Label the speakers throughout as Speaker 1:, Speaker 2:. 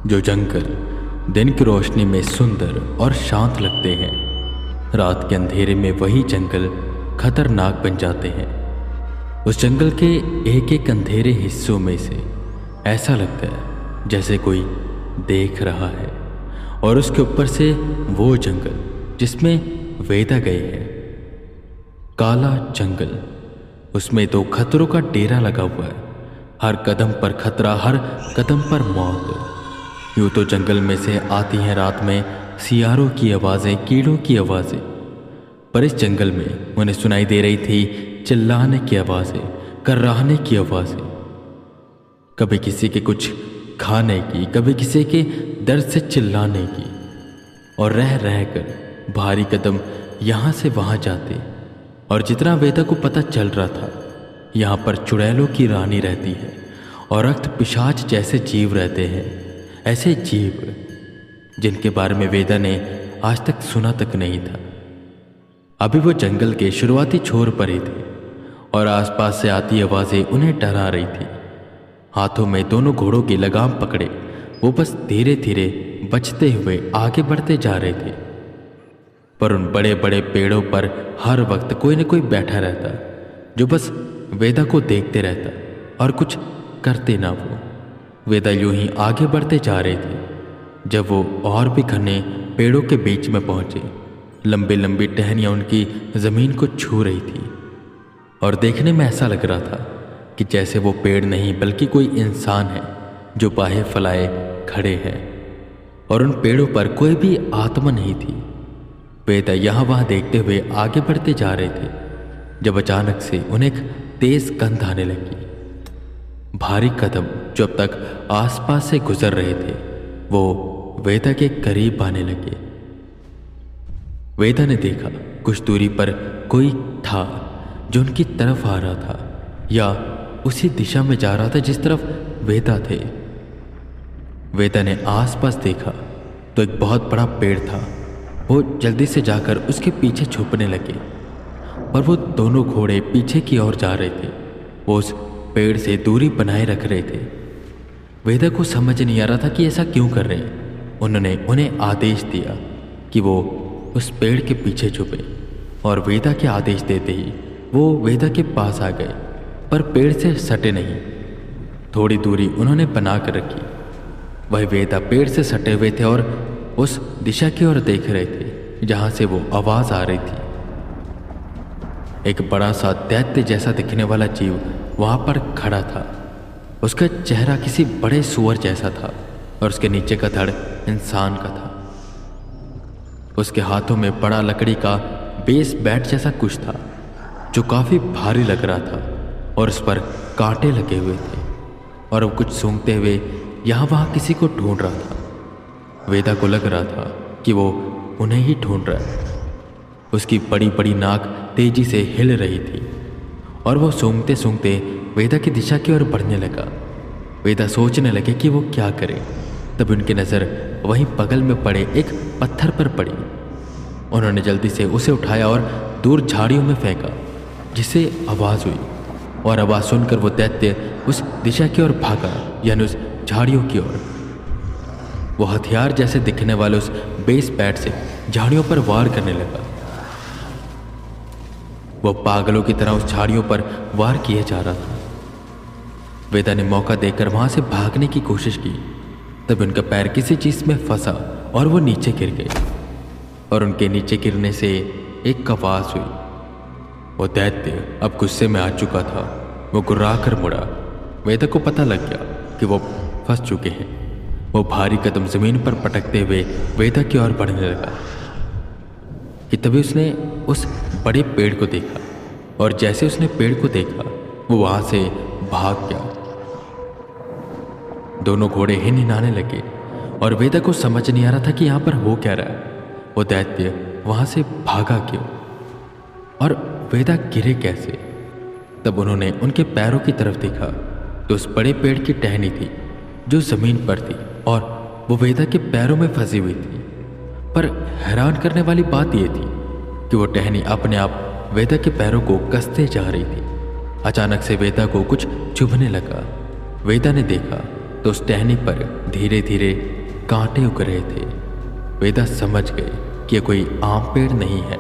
Speaker 1: जो जंगल दिन की रोशनी में सुंदर और शांत लगते हैं, रात के अंधेरे में वही जंगल खतरनाक बन जाते हैं। उस जंगल के एक एक अंधेरे हिस्सों में से ऐसा लगता है जैसे कोई देख रहा है, और उसके ऊपर से वो जंगल जिसमें वेदा गए हैं, काला जंगल। उसमें तो खतरों का डेरा लगा हुआ है, हर कदम पर खतरा, हर कदम पर मौत। यूं तो जंगल में से आती हैं रात में सियारों की आवाज़ें, कीड़ों की आवाज़ें, पर इस जंगल में उन्हें सुनाई दे रही थी चिल्लाने की आवाज़ें, कर्राहने की आवाज़ें, कभी किसी के कुछ खाने की, कभी किसी के दर्द से चिल्लाने की। और रह रह कर भारी कदम यहाँ से वहाँ जाते, और जितना वेदा को पता चल रहा था, यहाँ पर चुड़ैलों की रानी रहती है और रक्त पिशाच जैसे जीव रहते हैं, ऐसे जीव जिनके बारे में वेदा ने आज तक सुना तक नहीं था। अभी वो जंगल के शुरुआती छोर पर ही थे और आसपास से आती आवाज़ें उन्हें डरा रही थी। हाथों में दोनों घोड़ों की लगाम पकड़े वो बस धीरे धीरे बचते हुए आगे बढ़ते जा रहे थे। पर उन बड़े बड़े पेड़ों पर हर वक्त कोई न कोई बैठा रहता, जो बस वेदा को देखते रहता और कुछ करते ना। वो वेदा यूं ही आगे बढ़ते जा रहे थे जब वो और भी घने पेड़ों के बीच में पहुंचे। लंबी लंबी टहनियाँ उनकी ज़मीन को छू रही थी और देखने में ऐसा लग रहा था कि जैसे वो पेड़ नहीं बल्कि कोई इंसान है जो बाहें फैलाए खड़े हैं, और उन पेड़ों पर कोई भी आत्मा नहीं थी। वेदा यहाँ वहाँ देखते हुए आगे बढ़ते जा रहे थे जब अचानक से उन्हें एक तेज गंध आने लगी। भारी कदम जो अब तक आसपास से गुजर रहे थे वो वेदा के करीब आने लगे। वेदा ने देखा कुछ दूरी पर कोई था जो उनकी तरफ आ रहा था या उसी दिशा में जा रहा था जिस तरफ वेदा थे। वेदा ने आसपास देखा तो एक बहुत बड़ा पेड़ था। वो जल्दी से जाकर उसके पीछे छुपने लगे, पर वो दोनों घोड़े पीछे की ओर जा रहे थे। वो उस पेड़ से दूरी बनाए रख रहे थे। वेदा को समझ नहीं आ रहा था कि ऐसा क्यों कर रहे हैं। उन्होंने उन्हें आदेश दिया कि वो उस पेड़ के पीछे छुपे, और वेदा के आदेश देते ही वो वेदा के पास आ गए, पर पेड़ से सटे नहीं। थोड़ी दूरी उन्होंने बना कर रखी। वह वेदा पेड़ से सटे हुए थे और उस दिशा की ओर देख रहे थे जहां से वो आवाज आ रही थी। एक बड़ा सा दैत्य जैसा दिखने वाला जीव वहां पर खड़ा था। उसका चेहरा किसी बड़े सुअर जैसा था और उसके नीचे का धड़ इंसान का था। उसके हाथों में बड़ा लकड़ी का बेस बैट जैसा कुछ था जो काफी भारी लग रहा था, और उस पर कांटे लगे हुए थे, और वो कुछ सूंघते हुए यहाँ वहाँ किसी को ढूंढ रहा था। वेदा को लग रहा था कि वो उन्हें ही ढूंढ रहा है। उसकी बड़ी बड़ी नाक तेजी से हिल रही थी और वो सूंघते सूंघते वेदा की दिशा की ओर बढ़ने लगा। वेदा सोचने लगे कि वो क्या करे। तब उनकी नज़र वहीं बगल में पड़े एक पत्थर पर पड़ी। उन्होंने जल्दी से उसे उठाया और दूर झाड़ियों में फेंका, जिससे आवाज़ हुई, और आवाज़ सुनकर वो दैत्य उस दिशा की ओर भागा, यानी उस झाड़ियों की ओर। वो हथियार जैसे दिखने वाले उस बेस बैट से झाड़ियों पर वार करने लगा। वो पागलों की तरह उस झाड़ियों पर वार किए जा रहा था। वेदा ने मौका देकर वहां से भागने की कोशिश की, तब उनका पैर किसी चीज में फंसा और वो नीचे गिर गए, और उनके नीचे गिरने से एक आवाज हुई। वो दैत्य अब गुस्से में आ चुका था। वो गुर्रा कर मुड़ा। वेदा को पता लग गया कि वो फंस चुके हैं। वो भारी कदम जमीन पर पटकते हुए वेदा की ओर बढ़ने लगा कि तभी उसने उस बड़े पेड़ को देखा, और जैसे उसने पेड़ को देखा वो वहां से भाग गया। दोनों घोड़े हिनहिनाने लगे और वेदा को समझ नहीं आ रहा था कि यहाँ पर हो क्या रहा है। वो दैत्य वहां से भागा क्यों और वेदा गिरे कैसे। तब उन्होंने उनके पैरों की तरफ देखा तो उस बड़े पेड़ की टहनी थी जो जमीन पर थी, और वो वेदा के पैरों में फंसी हुई थी। पर हैरान करने वाली बात यह थी कि वो टहनी अपने आप वेदा के पैरों को कसते जा रही थी। अचानक से वेदा को कुछ चुभने लगा। वेदा ने देखा तो उस टहनी पर धीरे धीरे कांटे उग रहे थे। वेदा समझ गए कि यह कोई आम पेड़ नहीं है,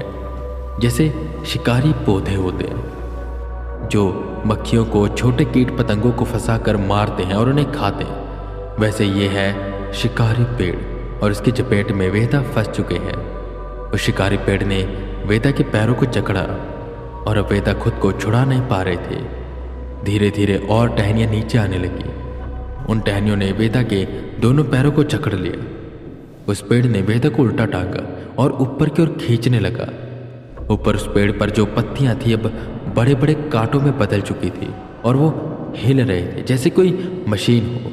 Speaker 1: जैसे शिकारी पौधे होते हैं जो मक्खियों को, छोटे कीट पतंगों को फंसाकर मारते हैं और उन्हें खाते हैं, वैसे ये है शिकारी पेड़ और इसकी चपेट में वेदा फंस चुके हैं। उस शिकारी पेड़ ने वेदा के पैरों को जकड़ा और अब वेदा खुद को छुड़ा नहीं पा रहे थे। धीरे धीरे और टहनियां नीचे आने लगी। उन टहनियों ने वेदा के दोनों पैरों को जकड़ लिया। उस पेड़ ने वेदा को उल्टा टांगा और ऊपर की ओर खींचने लगा। ऊपर उस पेड़ पर जो पत्तियां थी अब बड़े बड़े कांटों में बदल चुकी थी और वो हिल रहे थे जैसे कोई मशीन हो।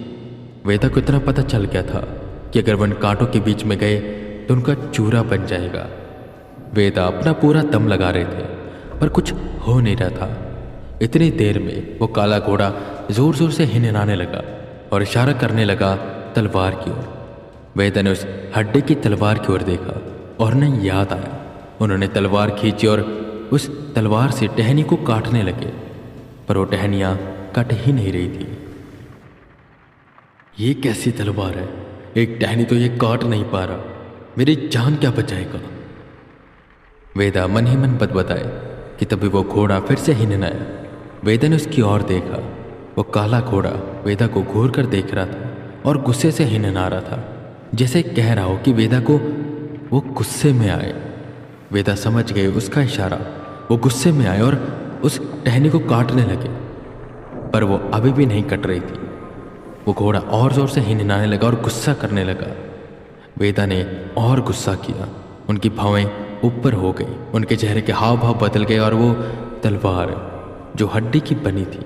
Speaker 1: वेदा को इतना पता चल गया था कि अगर वो इन कांटों के बीच में गए तो उनका चूरा बन जाएगा। वेदा अपना पूरा दम लगा रहे थे पर कुछ हो नहीं रहा था। इतनी देर में वो काला घोड़ा जोर जोर से हिनहिनाने लगा और इशारा करने लगा तलवार की ओर। वेदा ने उस हड्डी की तलवार की ओर देखा और उन्हें याद आया। उन्होंने तलवार खींची और उस तलवार से टहनी को काटने लगे, पर वो टहनियां कट ही नहीं रही थी। ये कैसी तलवार है? एक टहनी तो ये काट नहीं पा रहा, मेरी जान क्या बचाएगा? वेदा मन ही मन बतबताए कि तभी वो घोड़ा फिर से हिनहिनाया। वेदा ने उसकी ओर देखा। वो काला घोड़ा वेदा को घूर कर देख रहा था और गुस्से से हिनहिना रहा था, जैसे कह रहा हो कि वेदा को वो गुस्से में आए। वेदा समझ गए उसका इशारा। वो गुस्से में आए और उस टहनी को काटने लगे, पर वो अभी भी नहीं कट रही थी। वो घोड़ा और जोर से हिनहिनाने लगा और गुस्सा करने लगा। वेदा ने और गुस्सा किया। उनकी भौहें ऊपर हो गई, उनके चेहरे के हाव भाव बदल गए और वो तलवार जो हड्डी की बनी थी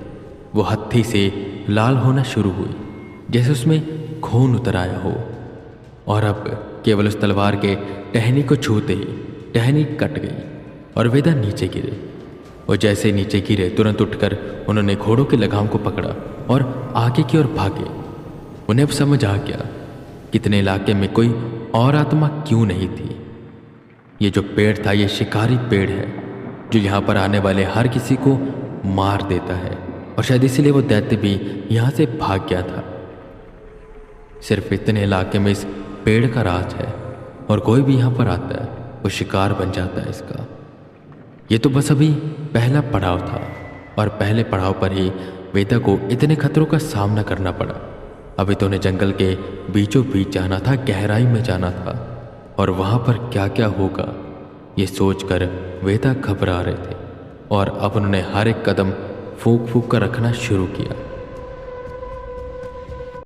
Speaker 1: वो हत्थी से लाल होना शुरू हुई, जैसे उसमें खून उतर आया हो। और अब केवल उस तलवार के टहनी को छूते ही टहनी कट गई और वेदा नीचे गिरे। वो जैसे नीचे गिरे तुरंत उठकर उन्होंने घोड़ों के लगाम को पकड़ा और आगे की ओर भागे। उन्हें अब समझ आ गया कितने इलाके में कोई और आत्मा क्यों नहीं थी। ये जो पेड़ था ये शिकारी पेड़ है जो यहाँ पर आने वाले हर किसी को मार देता है, और शायद इसीलिए वो दैत्य भी यहाँ से भाग गया था। सिर्फ इतने इलाके में इस पेड़ का राज है और कोई भी यहाँ पर आता है वो शिकार बन जाता है इसका। ये तो बस अभी पहला पड़ाव था और पहले पड़ाव पर ही वेदा को इतने खतरों का सामना करना पड़ा। अभी तो उन्हें जंगल के बीचों बीच जाना था, गहराई में जाना था, और वहाँ पर क्या क्या होगा ये सोचकर वेदा घबरा रहे थे। और अब उन्होंने हर एक कदम फूंक फूंक कर रखना शुरू किया।